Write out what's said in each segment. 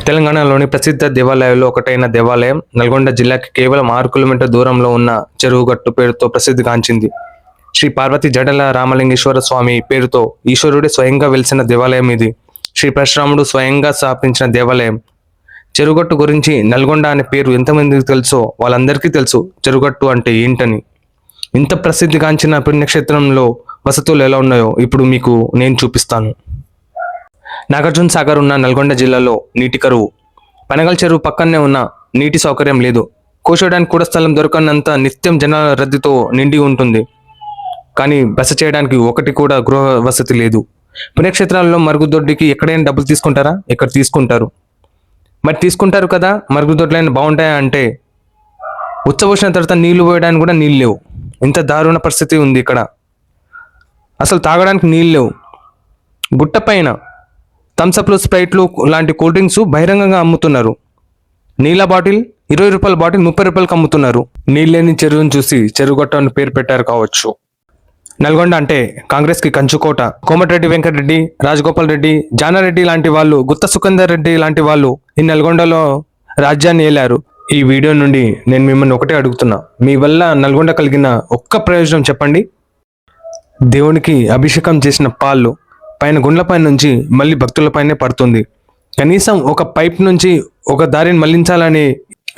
తెలంగాణలోని ప్రసిద్ధ దేవాలయాల్లో ఒకటైన దేవాలయం నల్గొండ జిల్లాకి కేవలం 6 కిలోమీటర్ల దూరంలో ఉన్న చెరువుగట్టు పేరుతో ప్రసిద్ధిగాంచింది. శ్రీ పార్వతి జడల రామలింగేశ్వర స్వామి పేరుతో ఈశ్వరుడే స్వయంగా వెలిసిన దేవాలయం ఇది. శ్రీ పరశురాముడు స్వయంగా స్థాపించిన దేవాలయం. చెరువుగట్టు గురించి నల్గొండ అనే పేరు ఎంతమందికి తెలుసో వాళ్ళందరికీ తెలుసు చెరువుగట్టు అంటే ఏంటని. ఇంత ప్రసిద్ధిగాంచిన పుణ్యక్షేత్రంలో వసతులు ఎలా ఉన్నాయో ఇప్పుడు మీకు నేను చూపిస్తాను. నాగార్జున సాగర్ ఉన్న నల్గొండ జిల్లాలో నీటి కరువు. పనగల్ చెరువు పక్కనే ఉన్న నీటి సౌకర్యం లేదు. కూర్చోడానికి కూడా స్థలం దొరకనంత నిత్యం జనాల రద్దీతో నిండి ఉంటుంది. కానీ బస చేయడానికి ఒకటి కూడా గృహ వసతి లేదు. పుణ్యక్షేత్రాల్లో మరుగుదొడ్డికి ఎక్కడైనా డబ్బులు తీసుకుంటారా? ఎక్కడ తీసుకుంటారు? మరి తీసుకుంటారు కదా, మరుగుదొడ్లైనా బాగుంటాయా అంటే ఉచ్చబోసిన తర్వాత నీళ్లు పోయడానికి కూడా నీళ్ళు లేవు. ఇంత దారుణ పరిస్థితి ఉంది ఇక్కడ. అసలు తాగడానికి నీళ్ళు లేవు. గుట్ట పైన థమ్సప్లు, స్ప్రైట్లు లాంటి కూల్ డ్రింక్స్ బహిరంగంగా అమ్ముతున్నారు. నీళ్ళ బాటిల్ 20 రూపాయల బాటిల్ 30 రూపాయలకు అమ్ముతున్నారు. నీళ్ళు లేని చెరువును చూసి చెరువుగట్ట అని పేరు పెట్టారు కావచ్చు. నల్గొండ అంటే కాంగ్రెస్కి కంచుకోట. కోమటిరెడ్డి వెంకటరెడ్డి, రాజగోపాల్ రెడ్డి, జానారెడ్డి లాంటి వాళ్ళు, గుత్త సుఖేందర్ రెడ్డి లాంటి వాళ్ళు ఈ నల్గొండలో రాజ్యాన్ని ఏలారు. ఈ వీడియో నుండి నేను మిమ్మల్ని ఒకటే అడుగుతున్నా, మీ వల్ల నల్గొండ కలిగిన ఒక్క ప్రయోజనం చెప్పండి. దేవునికి అభిషేకం చేసిన పాలు పైన గుండ్లపై నుంచి మళ్ళీ భక్తులపైనే పడుతుంది. కనీసం ఒక పైప్ నుంచి ఒక దారిని మళ్లించాలని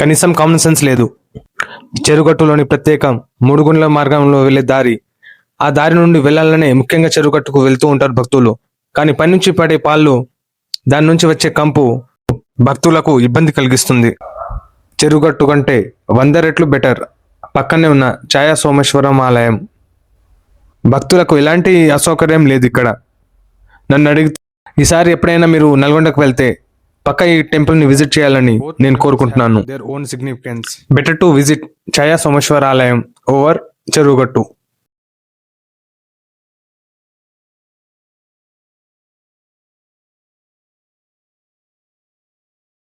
కనీసం కామన్ సెన్స్ లేదు. చెరువుగట్టులోని ప్రత్యేకం 3 గుండ్ల మార్గంలో వెళ్ళే దారి. ఆ దారి నుండి వెళ్ళాలనే ముఖ్యంగా చెరువుగట్టుకు వెళ్తూ ఉంటారు భక్తులు. కానీ పైనుంచి పడే పాలు, దాని నుంచి వచ్చే కంపు భక్తులకు ఇబ్బంది కలిగిస్తుంది. చెరువుగట్టు కంటే 100 రెట్లు బెటర్ పక్కనే ఉన్న ఛాయా సోమేశ్వరం ఆలయం. భక్తులకు ఎలాంటి అసౌకర్యం లేదు ఇక్కడ. నన్ను అడిగితే ఈసారి ఎప్పుడైనా మీరు నల్గొండకు వెళ్తే పక్క ఈ టెంపుల్ ని విజిట్ చేయాలని నేను కోరుకుంటున్నాను. బెటర్ టు విజిట్ ఛాయా సోమేశ్వర ఆలయం ఓవర్ చెరువుగట్టు.